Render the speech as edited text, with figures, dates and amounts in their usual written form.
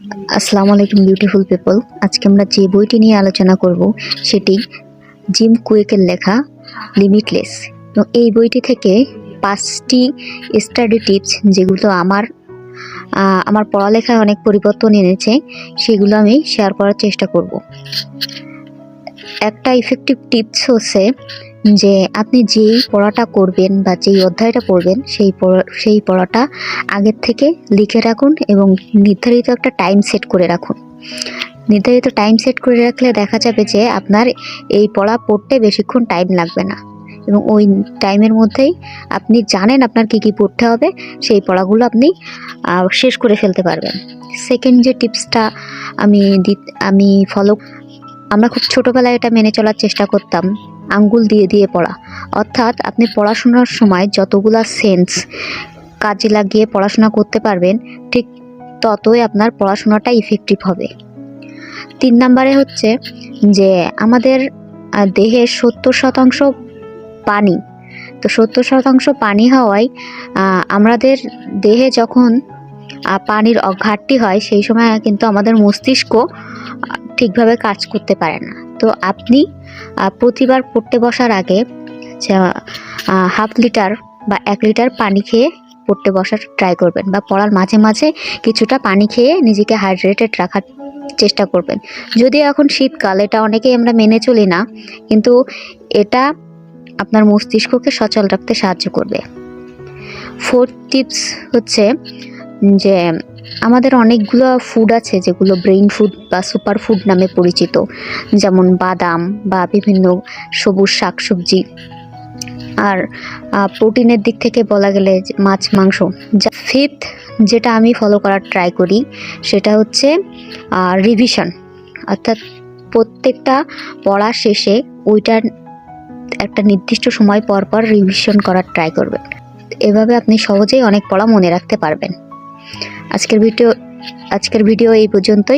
আসসালামু আলাইকুম beautiful people. আজকে আমরা যে বইটি নিয়ে আলোচনা করব সেটি জিম কুয়েকের লেখা লিমিটলেস। তো এই বইটি থেকে 5টি স্টাডি টিপস যেগুলো আমার পড়ালেখায় অনেক পরিবর্তন এনেছে সেগুলো আমি শেয়ার করার চেষ্টা করব। একটা ইফেক্টিভ টিপস হচ্ছে যে আপনি যেই পড়াটা করবেন বা যেই অধ্যায়টা পড়বেন সেই পড়াটা আগের থেকে লিখে রাখুন এবং নির্ধারিত একটা টাইম সেট করে রাখুন। নির্ধারিত টাইম সেট করে রাখলে দেখা যাবে যে আপনার এই পড়া পড়তে বেশিক্ষণ টাইম লাগবে না এবং ওই টাইমের মধ্যেই আপনি জানেন আপনার কী কী পড়তে হবে, সেই পড়াগুলো আপনি শেষ করে ফেলতে পারবেন। সেকেন্ড যে টিপসটা আমি ফলো, আমরা খুব ছোটোবেলায় এটা মেনে চলার চেষ্টা করতাম, আঙ্গুল দিয়ে দিয়ে পড়া। অর্থাৎ আপনি পড়াশোনার সময় যতগুলা সেন্স কাজে লাগিয়ে পড়াশোনা করতে পারবেন ঠিক ততই আপনার পড়াশোনাটা ইফেক্টিভ হবে। 3 নম্বরে হচ্ছে যে আমাদের দেহের 70% পানি। তো 70% পানি হওয়ায় আমাদের দেহে যখন পানির ঘাটতি হয় সেই সময় কিন্তু আমাদের মস্তিষ্ক ঠিকভাবে কাজ করতে পারে না। তো আপনি প্রতিবার পড়তে বসার আগে হাফ লিটার বা 1 লিটার পানি খেয়ে পড়তে বসার ট্রাই করবেন, বা পড়ার মাঝে মাঝে কিছুটা পানি খেয়ে নিজেকে হাইড্রেটেড রাখার চেষ্টা করবেন। যদিও এখন শীতকাল, এটা অনেকেই আমরা মেনে চলি না, কিন্তু এটা আপনার মস্তিষ্ককে সচল রাখতে সাহায্য করবে। 4th টিপস হচ্ছে যে আমাদের অনেকগুলো ফুড আছে যেগুলো ব্রেইন ফুড বা সুপার ফুড নামে পরিচিত, যেমন বাদাম বা বিভিন্ন সবুজ শাকসবজি। আর প্রোটিনের দিক থেকে বলা গেলে মাছ, মাংস। 5th যেটা আমি ফলো করার ট্রাই করি সেটা হচ্ছে রিভিশন। অর্থাৎ প্রত্যেকটা পড়া শেষে ওইটার একটা নির্দিষ্ট সময় পর পর রিভিশন করার ট্রাই করবেন। এভাবে আপনি সহজেই অনেক পড়া মনে রাখতে পারবেন। আজকের ভিডিও এই পর্যন্তই।